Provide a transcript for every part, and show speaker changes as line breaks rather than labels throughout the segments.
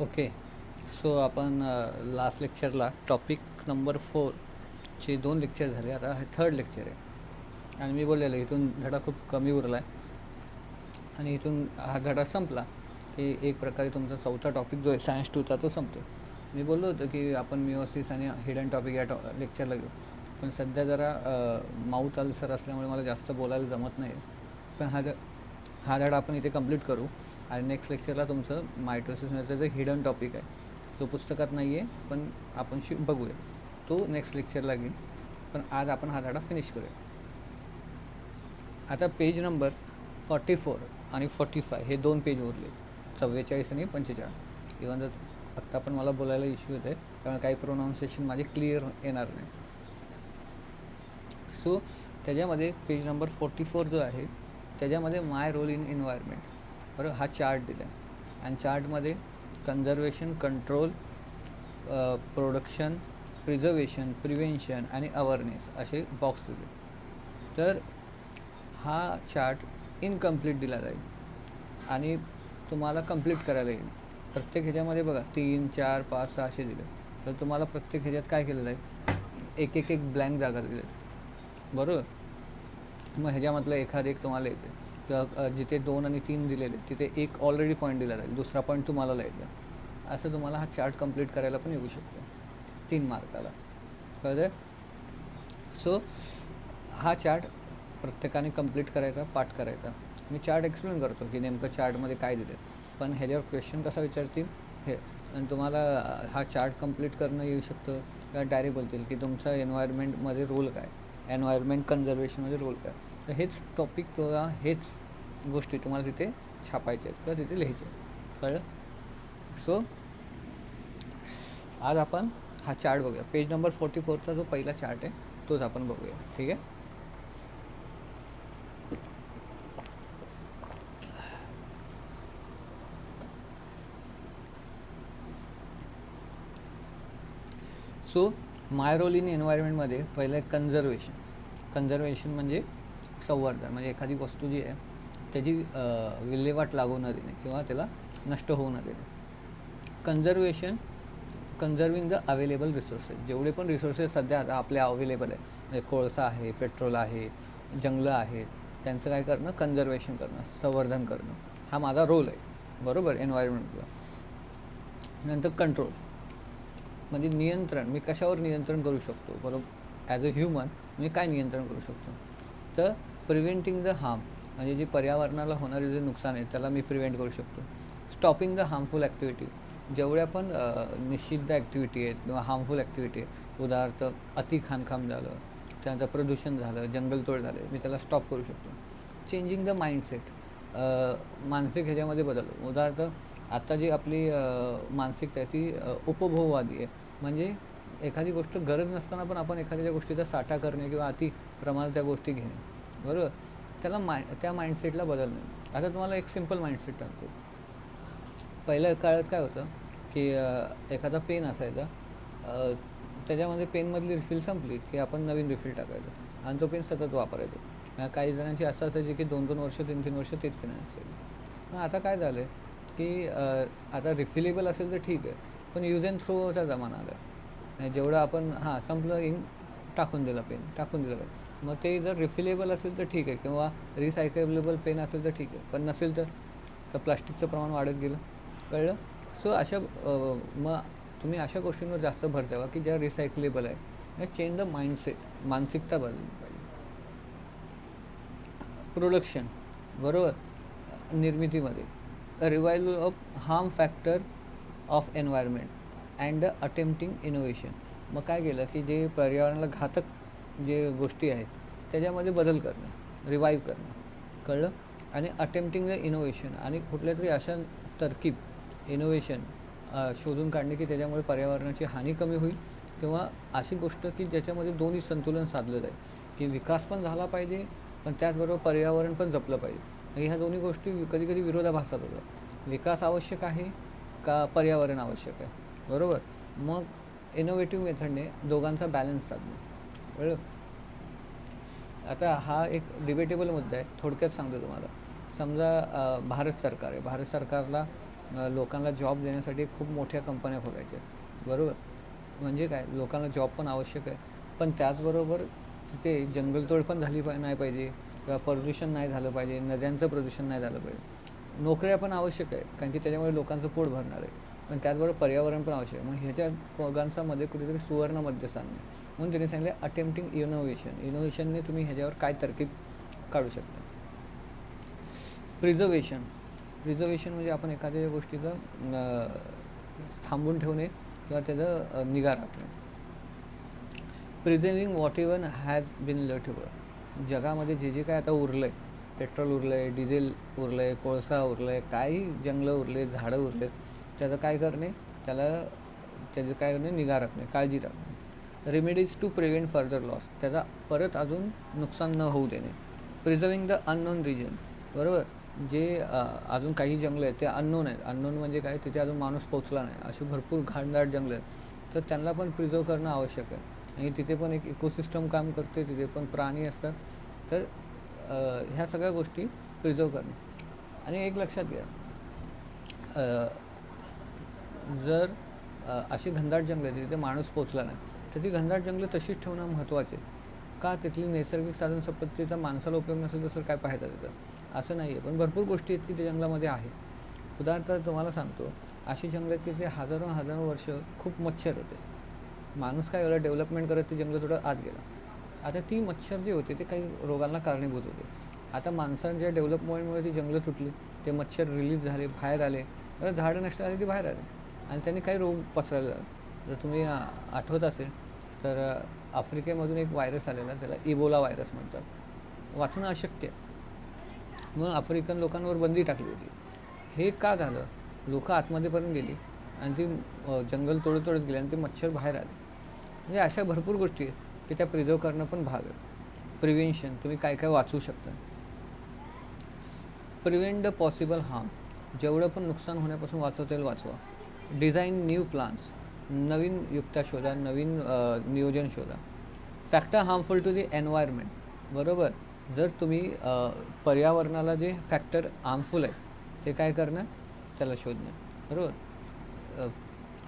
Okay. So आपण last लेक्चरला topic number 4 चे 2 lecture झाले. आता हे थर्ड लेक्चर आहे आणि मी बोललेलं इथून धडा खूप कमी उरला आहे आणि इथून हा धडा संपला की एक प्रकारे तुमचा चौथा टॉपिक जो आहे सायन्स 2चा तो संपतो. मी बोललो होतो की आपण मिओसिस आणि हिडन टॉपिक या लेक्चरला घेऊ, पण सध्या जरा माउथ अल्सर असल्यामुळे मला जास्त बोलायला जमत नाही. पण हा धडा आपण इथे कंप्लीट करू आणि नेक्स्ट लेक्चरला तुमचं मायटोसिसमध्ये जे हिडन टॉपिक आहे जो पुस्तकात नाही आहे पण आपण बघूया, तो नेक्स्ट लेक्चरला घेईन. पण आज आपण हा धडा फिनिश करूया. आता पेज नंबर 44 आणि 45 हे 2 पेज उरले, 44 आणि 45. इव्हन जर आत्ता पण मला बोलायला इश्यू येत आहे कारण काही प्रोनाऊन्सिएशन माझे क्लिअर येणार नाही. सो त्याच्यामध्ये पेज नंबर 44 जो आहे त्याच्यामध्ये माय रोल इन एन्व्हायरमेंट बरोबर हा चार्ट दिला आहे आणि चार्टमध्ये conservation, control, production, preservation, prevention आणि अवेअरनेस असे बॉक्स दिले. तर हा चार्ट इनकम्प्लीट दिला जाईल आणि तुम्हाला कंप्लीट करायला येईल. प्रत्येक ह्याच्यामध्ये बघा 3, 4, 5, 6 असे दिले. तर तुम्हाला प्रत्येक ह्याच्यात काय केलं जाईल, एक ब्लँक जागा दिले बरोबर. मग ह्याच्यामधलं एक तुम्हाला यायचं तर जिथे 2 आणि 3 दिलेले तिथे एक ऑलरेडी पॉईंट दिला जाईल, दुसरा पॉईंट तुम्हाला लिहायचा. असं तुम्हाला हा चार्ट कंप्लीट करायला पण येऊ शकतो 3 मार्काला, कळतं. सो हा चार्ट प्रत्येकाने कंप्लीट करायचा, पाठ करायचा. मी चार्ट एक्सप्लेन करतो की नेमकं चार्टमध्ये काय दिलं, पण ह्याच्यावर क्वेश्चन कसा विचारतील हे. आणि तुम्हाला हा चार्ट कंप्लीट करणं येऊ शकतं किंवा डायरेक्ट बोलतील की तुमचा एन्व्हायरमेंटमध्ये रोल काय, एन्व्हायरमेंट कन्झर्वेशनमध्ये रोल काय. तर हेच टॉपिक किंवा हेच गोष्टी तुम्हाला तिथे छापायच्या आहेत किंवा तिथे लिहायच्या आहेत, कळलं. सो आज आपण हा चार्ट बघूया. पेज नंबर 44चा जो पहिला चार्ट आहे तोच आपण बघूया, ठीक आहे. सो माय रोल इन एन्व्हायरमेंटमध्ये पहिलं आहे कन्झर्वेशन म्हणजे संवर्धन, म्हणजे एखादी वस्तू जी आहे त्याची विल्हेवाट लागू न देणे किंवा त्याला नष्ट होऊ न देणे. कन्झर्विंग द अवेलेबल रिसोर्सेस, जेवढे पण रिसोर्सेस सध्या आता आपल्या अवेलेबल आहे म्हणजे कोळसा आहे, पेट्रोल आहे, जंगलं आहेत, त्यांचं काय करणं, कन्झर्वेशन करणं, संवर्धन करणं हा माझा रोल आहे बरोबर एन्व्हायरमेंटला. नंतर कंट्रोल म्हणजे नियंत्रण, मी कशावर नियंत्रण करू शकतो बरोबर. ॲज अ ह्युमन मी काय नियंत्रण करू शकतो, तर प्रिव्हेंटिंग द हार्म म्हणजे जे पर्यावरणाला होणारे जे नुकसान आहे त्याला मी प्रिव्हेंट करू शकतो. स्टॉपिंग द हार्मफुल ॲक्टिव्हिटी, जेवढ्या पण निषिद्ध ॲक्टिव्हिटी आहेत किंवा हार्मफुल ॲक्टिव्हिटी आहे, उदाहरणार्थ अति खाणकाम झालं, त्यानंतर प्रदूषण झालं, जंगलतोड झाले, मी त्याला स्टॉप करू शकतो. चेंजिंग द माइंडसेट, मानसिक ह्याच्यामध्ये बदल. उदाहरणार्थ आता जी आपली मानसिकता आहे ती उपभोगवादी आहे, म्हणजे एखादी गोष्ट गरज नसताना पण आपण एखाद्या गोष्टीचा साठा करणे किंवा अति प्रमाणात त्या गोष्टी घेणे बरोबर, त्याला त्या माइंडसेटला बदल नाही. आता तुम्हाला एक सिम्पल माइंडसेट सांगतो. पहिल्या काळात काय होतं की एखादा पेन असायचा, त्याच्यामध्ये पेनमधली रिफिल संपली की आपण नवीन रिफिल टाकायचो आणि तो पेन सतत वापरायचो. काही जणांची असं असायची की 2-2 वर्ष 3-3 वर्ष तेच पेन असायचे. पण आता काय झालं आहे की आता रिफिलेबल असेल तर ठीक आहे, पण यूज अँड थ्रोचा जमाना आला आहे. जेवढं आपण संपलं टाकून दिलं पेन. मग ते जर रिफिलेबल असेल तर ठीक आहे किंवा रिसायकलेबल पेन असेल तर ठीक आहे, पण नसेल तर प्लास्टिकचं प्रमाण वाढत गेलं, कळलं. सो अशा मग तुम्ही अशा गोष्टींवर जास्त भर द्यावा की ज्या रिसायकलेबल आहे. चेंज द माइंडसेट, मानसिकता बदलली पाहिजे. प्रोडक्शन बरोबर, निर्मितीमध्ये revival of harm factor of environment and attempting innovation. मग काय केलं की जे पर्यावरणाला घातक जे गोष्टी आहेत त्याच्यामध्ये बदल करणं, रिवाईव्ह करणं, कळलं. आणि अटेम्प्टिंग द इनोव्हेशन आणि कुठल्या तरी अशा तरकीब, इनोव्हेशन शोधून काढणे की त्याच्यामुळे पर्यावरणाची हानी कमी होईल किंवा अशी गोष्ट की ज्याच्यामध्ये दोन्ही संतुलन साधलं जाईल, की विकास पण झाला पाहिजे पण त्याचबरोबर पर्यावरण पण जपलं पाहिजे. ह्या दोन्ही गोष्टी कधी कधी विरोधाभासात होतात. विकास आवश्यक आहे का पर्यावरण आवश्यक आहे बरोबर. मग इनोव्हेटिव्ह मेथडने दोघांचा बॅलन्स साधणं, कळलं. आता हा एक डिबेटेबल मुद्दा आहे, थोडक्यात सांगतो तुम्हाला. समजा भारत सरकार आहे, भारत सरकारला लोकांना जॉब देण्यासाठी खूप मोठ्या कंपन्या खोलायच्या, बरोबर. म्हणजे काय, लोकांना जॉब पण आवश्यक आहे, पण त्याचबरोबर तिथे जंगलतोड पण झाली नाही पाहिजे, किंवा प्रदूषण नाही झालं पाहिजे, नद्यांचं प्रदूषण नाही झालं पाहिजे. नोकऱ्या पण आवश्यक आहे, कारण की त्याच्यामुळे लोकांचं पोट भरणार आहे, पण त्याचबरोबर पर्यावरण पण आवश्यक आहे. मग ह्याच्या दोघांच्यामध्ये कुठेतरी सुवर्ण मध्यस्थान आहे. म्हणून त्यांनी सांगितलं अटेम्प्टिंग इनोव्हेशनने तुम्ही ह्याच्यावर काय तरकीब काढू शकता. प्रिझर्वेशन म्हणजे आपण एखाद्या गोष्टीचं थांबून ठेवणे किंवा त्याचं निगा राखणे. Preserving whatever has been left. जगामध्ये जे काय आता उरलं आहे, पेट्रोल उरलं आहे, डिझेल उरलं आहे, कोळसा उरलं आहे, काही जंगलं उरले, झाडं उरले, त्याचं काय करणे, त्याचं काय करणे, निगा राखणे, काळजी राखणे. Remedies to prevent further loss, त्याचा परत अजून नुकसान न होऊ देणे. प्रिझर्विंग द अननोन रिजन, बरोबर. जे अजून काही जंगलं आहेत ते अननोन आहेत. अननोन म्हणजे काय, तिथे अजून माणूस पोचला नाही, अशी भरपूर घाणदाट जंगलं आहेत, तर त्यांना पण प्रिझर्व करणं आवश्यक आहे. आणि तिथे पण एक इकोसिस्टम काम करते, तिथे पण प्राणी असतात, तर ह्या सगळ्या गोष्टी प्रिझर्व करणे. आणि एक लक्षात घ्या, जर अशी घनदाट जंगलं आहेत तिथे माणूस पोचला नाही, तर ती घनदाट जंगलं तशीच ठेवणं महत्त्वाचे. का, तिथली नैसर्गिक साधनसंपत्तीचा माणसाला उपयोग नसेल तर काय पाहायचं त्याचं, असं नाही आहे. पण भरपूर गोष्टी आहेत की त्या जंगलामध्ये आहेत. उदाहरणार्थ तुम्हाला सांगतो, अशी जंगलं आहेत की ते हजारो वर्ष खूप मच्छर होते. माणूस काय एवढं डेव्हलपमेंट करत ते जंगल थोडं आत गेला. आता ती मच्छर जे होते ते काही रोगांना कारणीभूत होते. आता माणसांच्या डेव्हलपमेंटमुळे ती जंगलं तुटली, ते मच्छर रिलीज झाले, बाहेर आले, तर झाडं नष्ट झाली, ती बाहेर आले, आणि त्यांनी काही रोग पसरायला लागले. जर तुम्ही आठवत असेल तर आफ्रिकेमधून एक व्हायरस आलेला, त्याला इबोला व्हायरस म्हणतात. वाचणं अशक्य, म्हणून आफ्रिकन लोकांवर बंदी टाकली होती. हे का झालं, लोक आतमध्येपर्यंत गेली आणि ती जंगल तोडत गेली आणि ते मच्छर बाहेर आले. म्हणजे अशा भरपूर गोष्टी आहेत की त्या प्रिझर्व करणं पण भाग आहे. प्रिव्हेन्शन, तुम्ही काय काय वाचवू शकता. प्रिव्हेंट द पॉसिबल हार्म, जेवढं पण नुकसान होण्यापासून वाचवता येईल वाचवा. डिझाईन न्यू प्लान्स, नवीन युक्त्या शोधा, नवीन नियोजन शोधा. Factor harmful to the environment, बरोबर. जर तुम्ही पर्यावरणाला जे फॅक्टर हार्मफुल आहे ते काय करणं, त्याला शोधणं, बरोबर.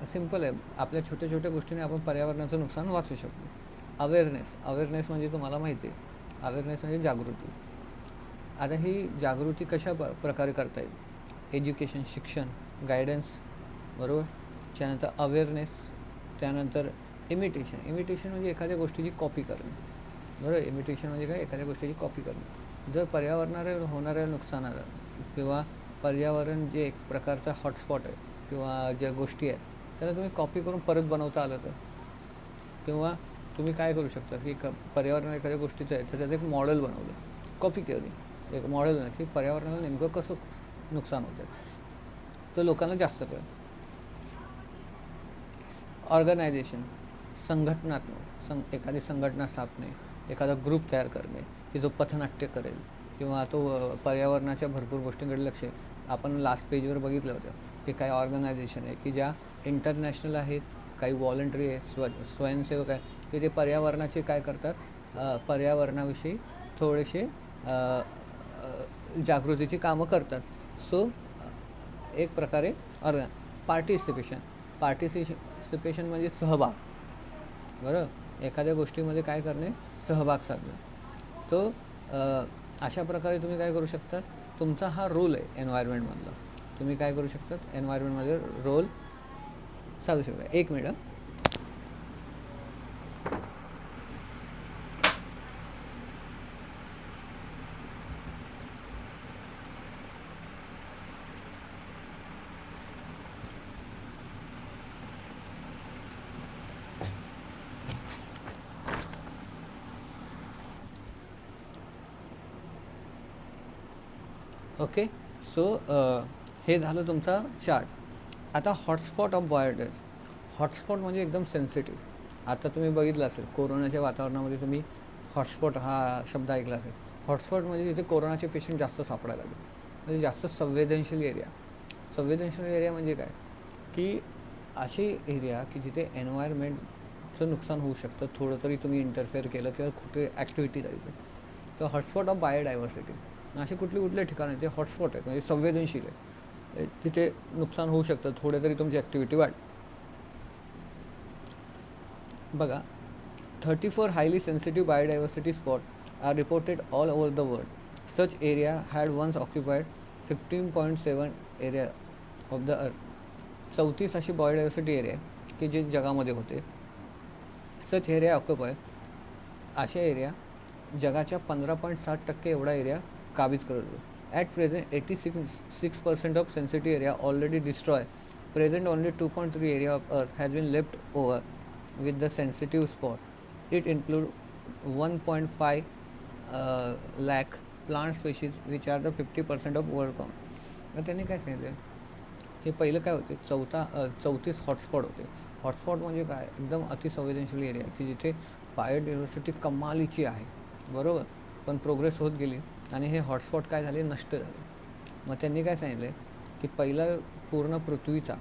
सिम्पल आहे, आपल्या छोट्या छोट्या गोष्टीने आपण पर्यावरणाचं नुकसान वाचू शकतो. अवेअरनेस म्हणजे तुम्हाला माहिती आहे, अवेअरनेस म्हणजे जागृती. आता ही जागृती कशा प्रकारे करता येईल, एज्युकेशन, शिक्षण, गायडन्स, बरोबर. त्यानंतर अवेअरनेस, त्यानंतर इमिटेशन म्हणजे एखाद्या गोष्टीची कॉपी करणे, बरोबर. इमिटेशन म्हणजे काय, एखाद्या गोष्टीची कॉपी करणे. जर पर्यावरणाला होणाऱ्या नुकसानाला किंवा पर्यावरण जे एक प्रकारचा हॉटस्पॉट आहे किंवा ज्या गोष्टी आहेत त्याला तुम्ही कॉपी करून परत बनवता आलं तर, किंवा तुम्ही काय करू शकता की पर्यावरण एखाद्या गोष्टीचं आहे तर त्याचं एक मॉडेल बनवलं, कॉपी केली, एक मॉडेल नाही की पर्यावरणाला नेमकं कसं नुकसान होतं, तर लोकांना जास्त कळेल. ऑर्गनायझेशन, संघटनात्मक, एखादी संघटना स्थापणे, एखादा ग्रुप तयार करणे की जो पथनाट्य करेल किंवा तो पर्यावरणाच्या भरपूर गोष्टींकडे लक्ष. आपण लास्ट पेजवर बघितलं होतं की काही ऑर्गनायझेशन आहे की ज्या इंटरनॅशनल आहेत, काही व्हॉलंटरी आहे, स्वयंसेवक आहे की ते पर्यावरणाचे काय करतात, पर्यावरणाविषयी थोडेसे जागृतीची कामं करतात. सो एक प्रकारे पार्टिसिपेशन म्हणजे सहभाग, बरोबर. एखाद्या गोष्टीमध्ये काय करणे, सहभाग साधणे. तो अशा प्रकारे तुम्ही काय करू शकता, तुमचा हा रोल आहे एन्व्हायरमेंटमधला, तुम्ही काय करू शकतात, एन्व्हायरमेंटमध्ये रोल साधू शकता. एक मिनिट. ओके. सो हे झालं तुमचा चार्ट. आता हॉटस्पॉट ऑफ बायोडायव्हर्सिटी. हॉटस्पॉट म्हणजे एकदम सेन्सिटिव्ह. आता तुम्ही बघितलं असेल कोरोनाच्या वातावरणामध्ये तुम्ही हॉटस्पॉट हा शब्द ऐकला असेल. हॉटस्पॉट म्हणजे जिथे कोरोनाचे पेशंट जास्त सापडायला लागले, म्हणजे जास्त संवेदनशील एरिया. संवेदनशील एरिया म्हणजे काय, की अशी एरिया की जिथे एन्व्हायरमेंटचं नुकसान होऊ शकतं, थोडं तरी तुम्ही इंटरफेअर केलं किंवा कुठे ॲक्टिव्हिटी जायचं, तर हॉटस्पॉट ऑफ बायोडायव्हर्सिटी. असे कुठले ठिकाण आहेत ते हॉटस्पॉट आहेत, म्हणजे संवेदनशील आहे. तिथे नुकसान होऊ शकतं, थोडे तरी तुमची ॲक्टिव्हिटी बघा 34 highly sensitive biodiversity spots are reported all over the world. Such area had once occupied 15.7 area of the earth. 34 अशी बायोडायव्हर्सिटी एरिया आहे की जे जगामध्ये होते. सच एरिया ऑक्युपाय अशा एरिया जगाच्या 15.7% एवढा एरिया काबीज करत होतो. At present 86% of sensitive area already destroy. Present only 2.3 area of earth has been left over with the sensitive spot. It includes 1.5 lakh plant species which are the 50% of world count. तर त्यांनी काय सांगितलं हे पहिलं काय होते 34 hotspot होते. Hotspot म्हणजे काय एकदम अतिसंवेदनशील एरिया की जिथे बायोडायव्हर्सिटी कमालीची आहे, बरोबर, पण प्रोग्रेस होत गेली आणि हे हॉटस्पॉट काय झाले नष्ट झाले. मग त्यांनी काय सांगितलं की पहिला पूर्ण पृथ्वीचा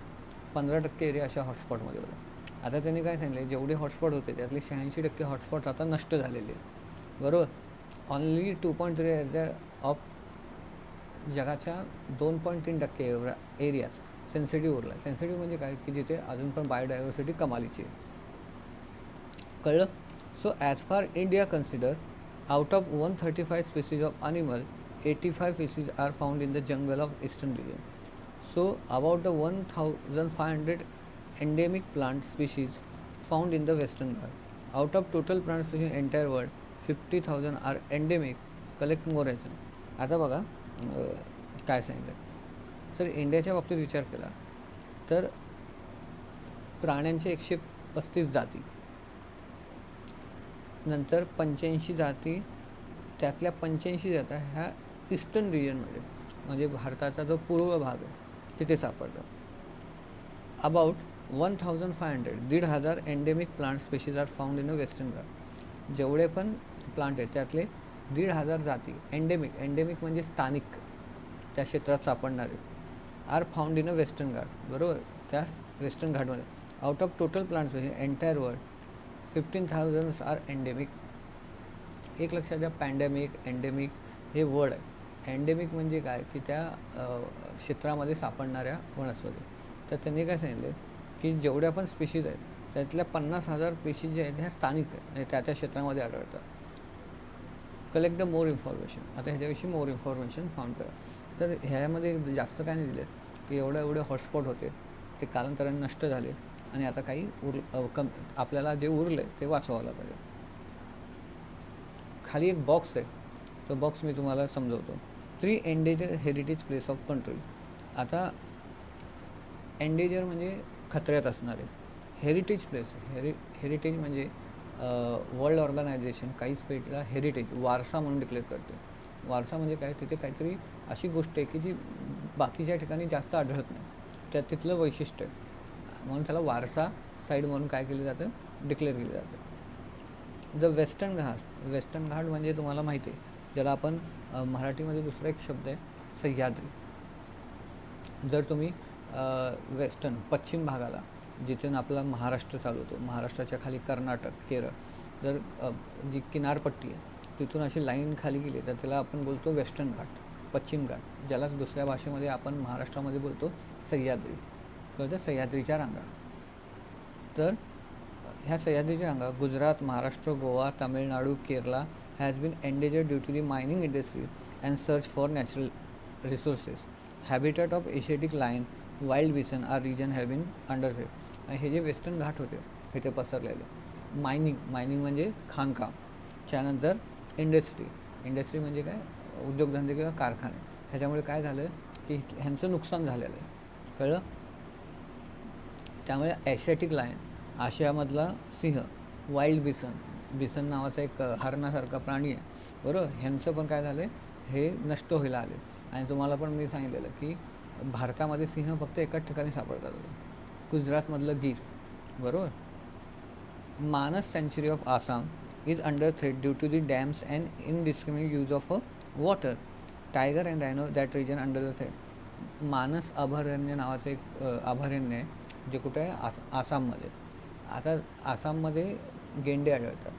15% एरिया अशा हॉटस्पॉटमध्ये होता. आता त्यांनी काय सांगितलं जेवढे हॉटस्पॉट होते त्यातले 86% हॉटस्पॉट्स आता नष्ट झालेले, बरोबर. ऑनली 2.3 एरिया ऑफ जगाच्या 2.3% एवढा एरियाज सेन्सिटिव्ह उरला. सेन्सिटिव्ह म्हणजे काय की जिथे अजून पण बायोडायव्हर्सिटी कमालीची आहे, कळलं. So as far India consider out of 135 species of animal 85 species are found in the jungle of eastern region. So about the 1500 endemic plant species found in the western Ghats. Out of total plant species in entire world, 50,000 are endemic. Collect more reason. आता बघा काय सांगितलं sir, इंडियाच्या बाबतीत विचार केला तर प्राण्यांचे 135 जाती, नंतर 85 जाती, त्यातल्या 85 जाती ह्या ईस्टर्न रिजनमध्ये म्हणजे भारताचा जो पूर्व भाग आहे तिथे सापडतात. About 1500 1,500 endemic plant species are found in a Western Ghat. जेवढे पण प्लांट आहेत त्यातले 1,500 जाती एंडेमिक म्हणजे स्थानिक त्या क्षेत्रात सापडणारे are found in a Western Ghat, बरोबर, त्या वेस्टर्न घाटमध्ये. Out of total plant species entire world 15,000 are endemic. एक लक्षात द्या, पॅन्डेमिक एंडेमिक हे वर्ड आहे. एंडेमिक म्हणजे काय की त्या क्षेत्रामध्ये सापडणाऱ्या वनस्पती. तर त्यांनी काय सांगितलं की जेवढ्या पण स्पीशीज आहेत त्यातल्या 50,000 स्पीशीज जे आहेत ह्या स्थानिक आहेत म्हणजे त्या क्षेत्रामध्ये आढळतात. Collect the more information. आता ह्याच्याविषयी मोर इन्फॉर्मेशन फाउंड करा. तर ह्यामध्ये जास्त काय नाही दिले की एवढे हॉटस्पॉट होते ते कालांतराने नष्ट झाले आणि आता काही आपल्याला जे उरले ते वाचवायला पाहिजे. खाली एक बॉक्स आहे, तो बॉक्स मी तुम्हाला समजवतो. 3 endanger heritage place of country. आता एंडेजर म्हणजे खतऱ्यात असणारे, हेरिटेज प्लेस. हेरिटेज म्हणजे वर्ल्ड ऑर्गनायझेशन काही स्टेटला हेरिटेज वारसा म्हणून डिक्लेअर करते. वारसा म्हणजे काय, तिथे काहीतरी अशी गोष्ट आहे की जी बाकीच्या ठिकाणी जास्त आढळत नाही, त्यात तिथलं वैशिष्ट्य आहे म्हणून त्याला वारसा साईड म्हणून काय केलं जातं, डिक्लेअर केलं जातं. The western Ghat. वेस्टर्न घाट म्हणजे तुम्हाला माहिती आहे, ज्याला आपण मराठीमध्ये दुसरा एक शब्द आहे सह्याद्री. जर तुम्ही वेस्टर्न पश्चिम भागाला जिथून आपला महाराष्ट्र चालू होतो, महाराष्ट्राच्या खाली कर्नाटक केरळ, जर जी किनारपट्टी आहे तिथून अशी लाईन खाली गेली तर त्याला आपण बोलतो वेस्टर्न घाट, पश्चिम घाट, ज्यालाच दुसऱ्या भाषेमध्ये आपण महाराष्ट्रामध्ये बोलतो सह्याद्री. कळतं, सह्याद्रीच्या रांगा. तर ह्या सह्याद्रीच्या रांगा Gujarat, Maharashtra, Goa, Tamil Nadu, Kerala has been endangered due to the mining industry and search for natural resources. Habitat of Asiatic lion, wild bison are region have been under threat. आणि हे जे वेस्टर्न घाट होते इथे पसरलेले, मायनिंग म्हणजे खाणकाम, त्यानंतर इंडस्ट्री म्हणजे काय, उद्योगधंदे किंवा कारखाने, ह्याच्यामुळे काय झालं की ह्यांचं नुकसान झालेलं आहे, कळलं. त्यामुळे एशियाटिक लायन, आशियामधला सिंह, वाईल्ड बिसन नावाचा एक हरणासारखा प्राणी आहे, बरोबर, ह्यांचं पण काय झालं हे नष्ट व्हायला आले. आणि तुम्हाला पण मी सांगितलेलं की भारतामध्ये सिंह फक्त एकाच ठिकाणी सापडतात, गुजरातमधलं गीर, बरोबर. मानस सँच्युरी of Assam is under threat due to the dams and indiscriminate use of water. Tiger and rhino that region under the threat. Manas अभयारण्य नावाचं एक अभयारण्य आहे जे कुठे आहे, आसाममध्ये. आता आसाममध्ये गेंडे आढळतात.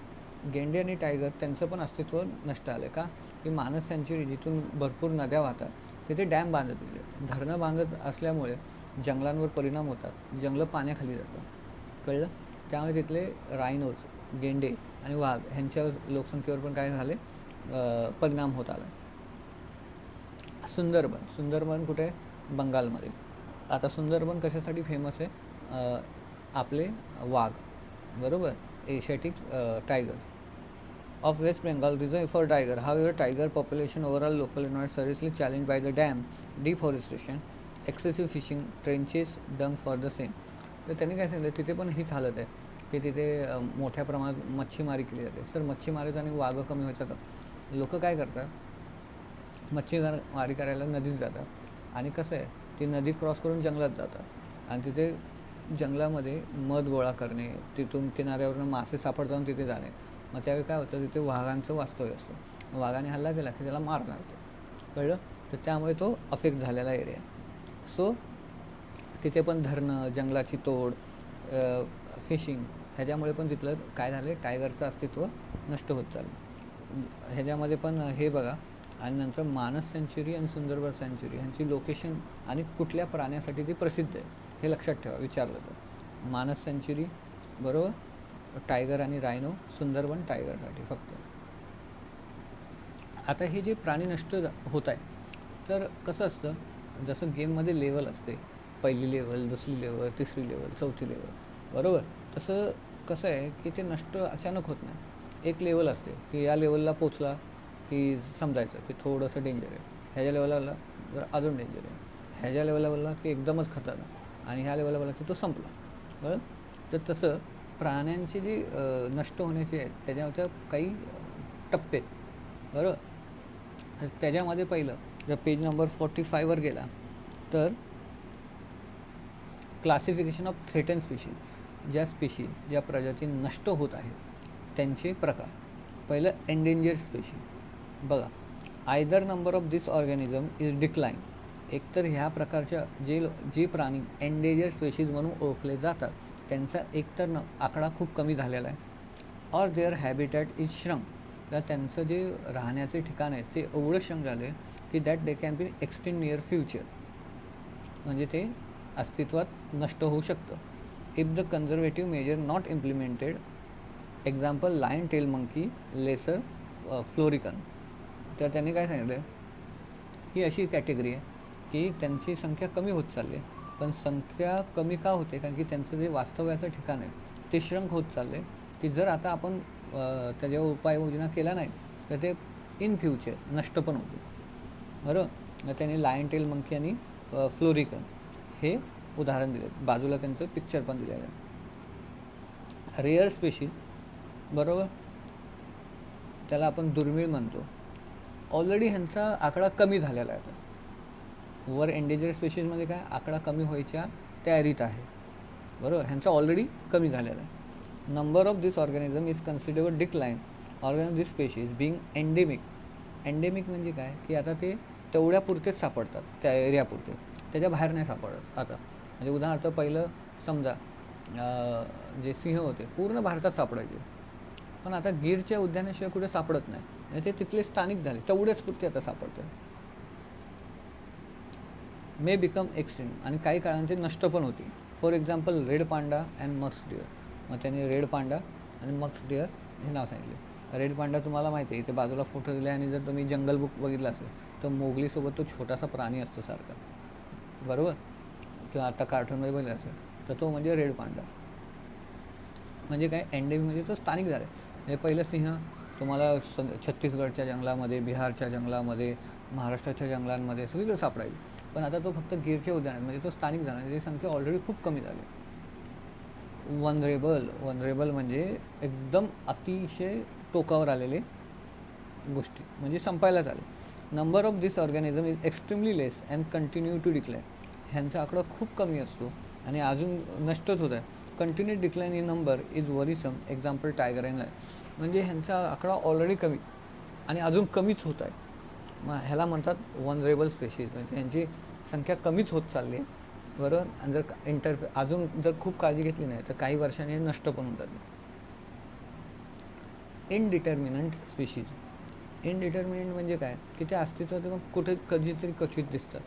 गेंडे आणि टायगर त्यांचं पण अस्तित्व नष्ट आलं का की मानस सँच्युरी जिथून भरपूर नद्या वाहतात तिथे डॅम बांधत दिले. धरणं बांधत असल्यामुळे जंगलांवर परिणाम होतात, जंगलं पाण्याखाली जातात, कळलं. त्यामुळे तिथले रायनोज, गेंडे आणि वाघ ह्यांच्यावर लोकसंख्येवर पण काय झाले, परिणाम होत आला. सुंदरबन कुठे आहे, बंगालमध्ये. आता सुंदरबन कशासाठी फेमस आहे, आपले वाघ, बरोबर, Asiatic tiger of West Bengal reserve for tiger. However, tiger population overall local environment seriously challenged by the dam, deforestation, excessive fishing, trenches dug for the same. तर त्यांनी काय सांगितलं, तिथे पण हीच हालत आहे की तिथे मोठ्या प्रमाणात मच्छीमारी केली जाते. सर मच्छीमारीच आणि वाघ कमी व्हायचं का? लोक काय करतात, मच्छीमारी करायला नदीत जातात आणि कसं आहे, ती नदी क्रॉस करून जंगलात जातात आणि तिथे जंगलामध्ये मध गोळा करणे, तिथून किनाऱ्यावरून मासे सापडताना तिथे जाणे. मग त्यावेळी काय होतं, तिथे वाघांचं वास्तव्य असतं. वाघाने हल्ला केला की त्याला मारणार ते, कळलं. तर त्यामुळे तो अफेक्ट झालेला एरिया. सो तिथे पण धरणं, जंगलाची तोड, फिशिंग ह्याच्यामुळे पण तिथलं काय झालं, टायगरचं अस्तित्व नष्ट होत चाललं. ह्याच्यामध्ये पण हे बघा. आणि नंतर मानस सेंच्युरी आणि सुंदरबन सेंच्युरी ह्यांची लोकेशन आणि कुठल्या प्राण्यासाठी ती प्रसिद्ध आहे हे लक्षात ठेवा, विचारलं तर. मानस सेंच्युरी, बरोबर, टायगर आणि रायनो. सुंदरबन टायगरसाठी फक्त. आता हे जे प्राणी नष्ट होत आहे, तर कसं असतं, जसं गेममध्ये लेवल असते, पहिली लेवल, दुसरी लेवल, तिसरी लेवल, चौथी लेवल, बरोबर, तसं कसं आहे की ते नष्ट अचानक होत नाही. एक लेवल असते की या लेवलला पोचला की समजायचं की थोडंसं डेंजर आहे, ह्याच्या लेवलला जर अजून डेंजर आहे, ह्याच्या लेवलला बोलला की एकदमच खतरनाक, आणि ह्या लेवलला बोलला की तो संपला, बरं. तर तसं प्राण्यांची जी नष्ट होण्याची आहेत त्याच्यावरच्या काही टप्पे आहेत, बरोबर. त्याच्यामध्ये पहिलं जर पेज नंबर 45वर गेला तर क्लासिफिकेशन ऑफ थ्रेटन स्पीशीज, ज्या प्रजाती नष्ट होत आहेत त्यांचे प्रकार. पहिलं एंडेंजर्ड स्पीशीज. बघा, either number of this organism is decline. एकतर ह्या प्रकारच्या जे प्राणी एंडेंजर्ड स्पीशीज म्हणून ओळखले जातात त्यांचा एकतर आकडा खूप कमी झालेला आहे, or their habitat is shrunk. तर त्यांचं जे राहण्याचे ठिकाण आहे ते एवढं श्रंक झाले की that they can be extend near future, म्हणजे ते अस्तित्वात नष्ट होऊ शकतं. If the conservative measure not implemented, example lion tail monkey, lesser florican. तर त्यांनी काय सांगितलं, ही अशी कॅटेगरी आहे की त्यांची संख्या कमी होत चालली आहे. पण संख्या कमी का होते, कारण की त्यांचं जे वास्तव्याचं ठिकाण आहे ते श्रंक होत चालले, की जर आता आपण त्याच्यावर उपाययोजना केला नाही तर ते इन फ्युचर नष्ट पण होते, बरोबर. मग त्यांनी लायन टेल मंकी आणि फ्लोरिकन हे उदाहरण दिले, बाजूला त्यांचं पिक्चर पण दिलेलं आहे. रेअर स्पेशीज, बरोबर, त्याला आपण दुर्मिळ म्हणतो, ऑलरेडी ह्यांचा आकडा कमी झालेला आहे. आता वर एंडेंजर्ड स्पेशीजमध्ये काय आकडा कमी व्हायच्या तयारीत आहे, बरोबर, ह्यांचा ऑलरेडी कमी झालेला आहे. Number of this organism is considered decline, organism this species being endemic. Endemic म्हणजे काय, की आता ते तेवढ्यापुरतेच सापडतात, त्या एरियापुरते, त्याच्या बाहेर नाही सापडत. आता म्हणजे उदाहरणार्थ पहिलं समजा जे सिंह होते पूर्ण भारतात सापडायचे, पण आता गिरच्या उद्यानाशिवाय कुठे सापडत नाही, म्हणजे ते तिथले स्थानिक झाले, तेवढ्याच पुरते आता सापडतात. मे बिकम एक्सट्रीम, आणि काही काळांचे नष्ट पण होती. For example red panda and musk deer. मग त्यांनी रेड पांडा आणि मस्क डिअर हे नाव सांगितले. रेड पांडा तुम्हाला माहिती आहे, इथे बाजूला फोटो दिले, आणि जर तुम्ही जंगल बुक बघितलं असेल तर मोगलीसोबत तो छोटासा प्राणी असतो सारखा, बरोबर, किंवा आता कार्टूनमध्ये बघितलं असेल तर तो म्हणजे रेड पांडा. म्हणजे काय, एंडेमिक म्हणजे तो स्थानिक झाला. म्हणजे पहिलं सिंह तुम्हाला छत्तीसगडच्या जंगलामध्ये, बिहारच्या जंगलामध्ये, महाराष्ट्राच्या जंगलांमध्ये सगळीकडे सापडायची, पण आता तो फक्त गिरच्या उद्यानात, म्हणजे तो स्थानिक झाला, त्याची संख्या ऑलरेडी खूप कमी झाली. वनरेबल म्हणजे एकदम अतिशय टोकावर आलेले गोष्टी, म्हणजे संपायलाच आले. Number of this organism is extremely less and continue to decline. ह्यांचा आकडा खूप कमी असतो आणि अजून नष्टच होत आहे. Continue decline in number is worrisome, example tiger and lion. म्हणजे ह्यांचा आकडा ऑलरेडी कमी आणि अजून कमीच होत आहे. मग ह्याला म्हणतात वनरेबल स्पेशीज, म्हणजे ह्यांची संख्या कमीच होत चालली आहे, बरोबर. आणि जर अजून जर खूप काळजी घेतली नाही तर काही वर्षांनी नष्ट पण होतात. इनडिटर्मिनंट स्पेशीज. इनडिटर्मिनंट म्हणजे काय, की त्या अस्तित्वात मग कुठे कधीतरी क्वचित दिसतात.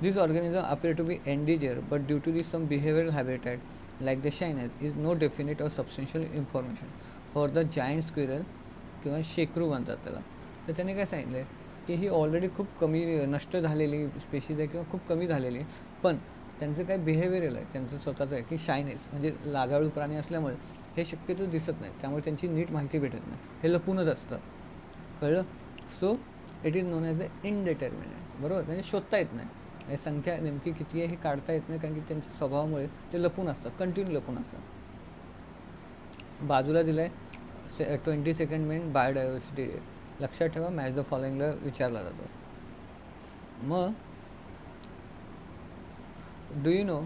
These organisms appear to be endangered, but due to some behavioral habitat, like the shyness, is no definite or substantial information. For the giant squirrel किंवा शेकरू म्हणतात त्याला, तर त्याने काय सांगितलं आहे की ही ऑलरेडी खूप कमी नष्ट झालेली स्पेशीज आहे किंवा खूप कमी झालेली, पण त्यांचं काय बिहेवियरल आहे, त्यांचं स्वतःचं आहे की शायनेस म्हणजे लाजाळू प्राणी असल्यामुळे हे शक्यतो दिसत नाही, त्यामुळे त्यांची नीट माहिती भेटत नाही, हे लपूनच असतं, कळलं. So it is non as a indeterminate, बरोबर, म्हणजे शोधता येत नाही, हे संख्या नेमकी किती आहे हे काढता येत नाही, कारण की त्यांच्या स्वभावामुळे ते लपून असतात, कंटिन्यू लपून असतात. बाजूला दिलं आहे 22nd मेन बायोडायव्हर्सिटी डे, लक्षात ठेवा, मॅच द फॉलोइंगला विचारला जातो. मग डू यू नो,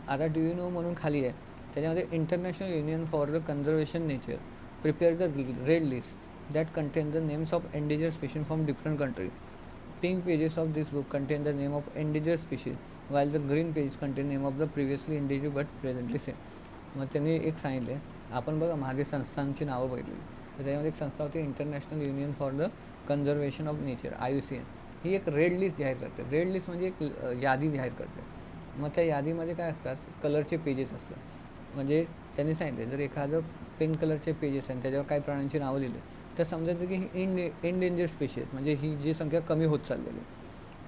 आता डू यू नो म्हणून खाली आहे, त्याच्यामध्ये international union for the conservation nature prepare the red list that content the names of endangered species from different country. Pink pages of this book contain the name of endangered species, while the green pages contain name of the previously endangered but presently same. मग त्यांनी एक सांगितले, आपण बघा मागे संस्थांची नावं बघितली, तर त्यामध्ये एक संस्था होती international union for the conservation of nature, IUCN. ही एक रेड लिस्ट जाहीर करते. रेड लिस्ट म्हणजे एक यादी जाहीर करते. मग त्या यादीमध्ये काय असतात, कलरचे पेजेस असतात. म्हणजे त्यांनी सांगितले जर एखादं पिंक कलरचे पेजेस आणि त्याच्यावर काही प्राण्यांची नावं लिहिली तर समजायचं की ही एंडेंजर स्पेशीज, म्हणजे ही जी संख्या कमी होत चाललेली.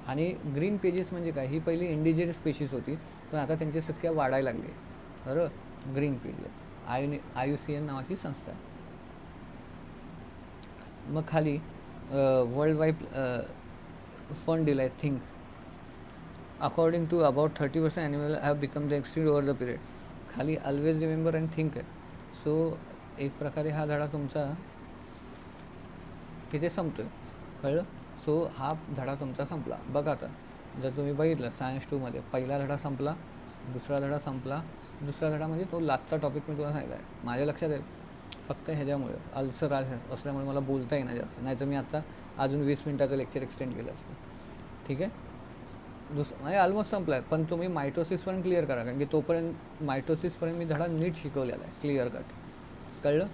आणि ग्रीन पेजेस म्हणजे काय, ही पहिली एंडेंजर स्पेशीज होती, पण आता त्यांची संख्या वाढायला लागली, बरोबर. ग्रीन पेज IUCN नावाची संस्था आहे. मग खाली वर्ल्ड वाईड फंड दिला आहे, think. According to about 30% animal have become the extinct over the period. खाली ऑलवेज रिमेंबर अँड थिंक आहे. सो एक प्रकारे हा धडा तुमचा तिथे संपतो आहे, कळलं. सो हा धडा तुमचा संपला. बघा आता जर तुम्ही बघितलं सायन्स 2मध्ये पहिला धडा संपला, दुसरा धडा संपला. दुसरा धडा म्हणजे तो लास्टचा टॉपिक मी तुला सांगितला आहे, माझ्या लक्षात आहे फक्त ह्याच्यामुळे अल्सर असल्यामुळे मला बोलता येणार जास्त, नाही तर मी आत्ता अजून 20 मिनिटाचं लेक्चर एक्सटेंड केलं असतं, ठीक आहे. म्हणजे ऑलमोस्ट संपला आहे, पण तुम्ही मायटोसिसपर्यंत क्लिअर करा, कारण की तोपर्यंत मायटोसिसपर्यंत मी धडा नीट शिकवलेला आहे, क्लिअर कट, कळलं.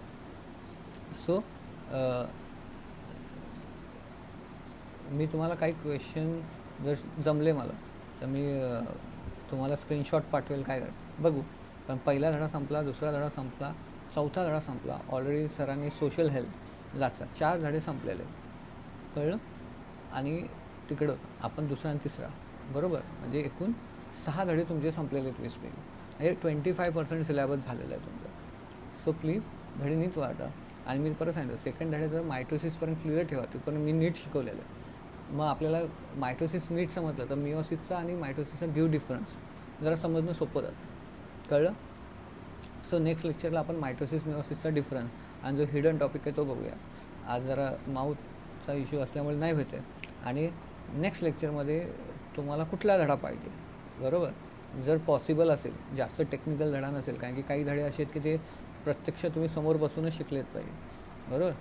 सो मी तुम्हाला काही क्वेश्चन जर जमले मला तर मी तुम्हाला स्क्रीनशॉट पाठवेल, काय बघू. पण पहिला धडा संपला, दुसरा धडा संपला, चौथा धडा संपला. ऑलरेडी सरांनी सोशल हेल्थ लागतात, 4 धडे संपलेले, कळलं. आणि तिकडं आपण दुसरा आणि तिसरा, बरोबर, म्हणजे एकूण 6 धडे तुमचे संपलेले आहेत 20 पैकी, म्हणजे 25% सिलेबस झालेला आहे तुमचा. सो प्लीज धडे नीट वाटा. आणि मी परत सांगितलं सेकंड धडे जर मायटोसिसपर्यंत क्लिअर ठेवा, ते पण मी नीट शिकवलेलं आहे. मग आपल्याला मायटोसिस नीट समजलं तर मिओसिसचा आणि मायटोसिसचा गिव्ह डिफरन्स जरा समजणं सोपं जातं, कळलं. सो नेक्स्ट लेक्चरला आपण मायटोसिस मिओसिसचा डिफरन्स आणि जो हिडन टॉपिक आहे तो बघूया. आज जरा माऊथचा इश्यू असल्यामुळे नाही होत आहे. आणि नेक्स्ट लेक्चरमध्ये तुम्हाला कुठला धडा पाहिजे, बरोबर, जर पॉसिबल असेल, जास्त टेक्निकल धडा नसेल, कारण की काही धडे असे आहेत की ते प्रत्यक्ष तुम्ही समोर बसूनच शिकलेत पाहिजे, बरोबर.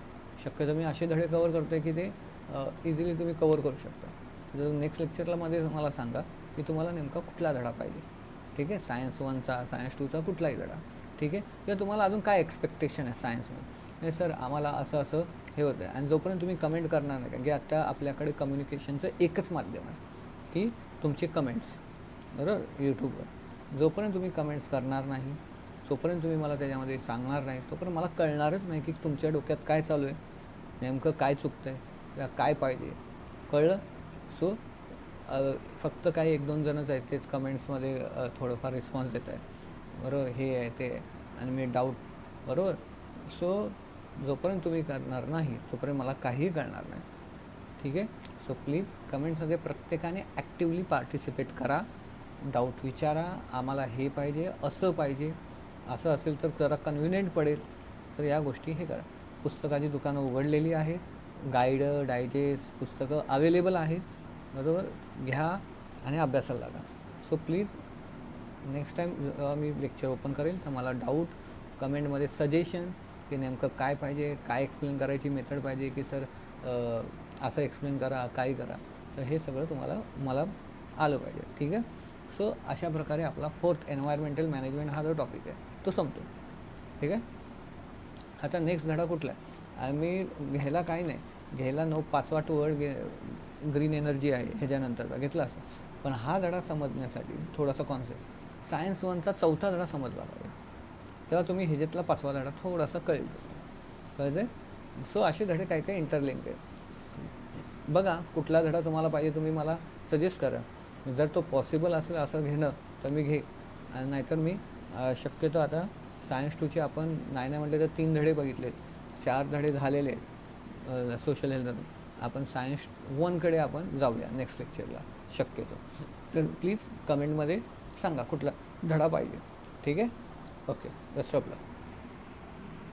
शक्यतो मी असे धडे कवर करतो आहे की ते इझिली तुम्ही कवर करू शकता. जर नेक्स्ट लेक्चरला मध्ये मला सांगा की तुम्हाला नेमका कुठला धडा पाहिजे, ठीक आहे. सायन्स 1चा, सायन्स 2चा कुठलाही धडा, ठीक आहे. किंवा तुम्हाला अजून काय एक्सपेक्टेशन आहे सायन्समध्ये, नाही सर आम्हाला असं असं हे होतं आहे. आणि जोपर्यंत तुम्ही कमेंट करणार नाही, कारण की आत्ता आपल्याकडे कम्युनिकेशनचं एकच माध्यम आहे की तुमचे कमेंट्स, बरोबर, यूट्यूबवर. जोपर्यंत तुम्ही कमेंट्स करणार नाही, जोपर्यंत तुम्ही मला त्याच्यामध्ये सांगणार नाही, तोपर्यंत मला कळणारच नाही की तुमच्या डोक्यात काय चालू आहे, नेमकं काय चुकतं आहे या काय पाहिजे, कळलं. सो फक्त काही 1-2 जणच आहेत तेच कमेंट्समध्ये थोडंफार रिस्पॉन्स देत आहेत, बरोबर, हे आहे ते आहे, आणि मी डाऊट, बरोबर. सो जोपर्यंत तुम्ही करणार नाही तोपर्यंत मला काहीही कळणार नाही, ठीक आहे. सो प्लीज कमेंट्समध्ये प्रत्येकाने ॲक्टिवली पार्टिसिपेट करा, डाऊट विचारा, आम्हाला हे पाहिजे, असं पाहिजे, असं असेल तर जरा कन्व्हिनियंट पडेल तर या गोष्टी हे करा. पुस्तकाची दुकानं उघडलेली आहेत, गाईड, डायजेस्ट पुस्तकं अवेलेबल आहेत, बरोबर, घ्या आणि अभ्यासाला लागा. So please next time me lecture open करेल तर मला डाऊट कमेंटमध्ये सजेशन की नेमकं काय पाहिजे, काय एक्सप्लेन करायची मेथड पाहिजे, की सर असं एक्सप्लेन करा, काय करा, तर हे सगळं तुम्हाला मला आलं पाहिजे, ठीक आहे. सो अशा प्रकारे आपला 4th एन्व्हायरमेंटल मॅनेजमेंट हा जो टॉपिक आहे तो संपतो, ठीक आहे. आता नेक्स्ट धडा कुठला आहे, आम्ही घ्यायला काही नाही, घ्यायला 5वा टूवर्ड ग्रीन एनर्जी आहे ह्याच्यानंतरचा घेतला असता, पण हा धडा समजण्यासाठी थोडासा कॉन्सेप्ट सायन्स 1चा 4था धडा समजला पाहिजे, तेव्हा तुम्ही ह्याच्यातला 5वा धडा थोडासा कळते. सो असे धडे काही काही इंटरलिंक आहेत. बघा कुठला धडा तुम्हाला पाहिजे, तुम्ही मला सजेस्ट करा. जर तो पॉसिबल असेल असं घेणं तर मी घे, आणि नाहीतर मी शक्यतो आता सायन्स 2चे आपण नाही म्हटले तर 3 धडे बघितलेत, 4 धडे झालेले सोशल हेल्थमधून. आपण सायन्स 1कडे आपण जाऊया नेक्स्ट लेक्चरला शक्यतो. तर प्लीज कमेंटमध्ये सांगा कुठला धडा पाहिजे. ठीक आहे. Okay, best of luck.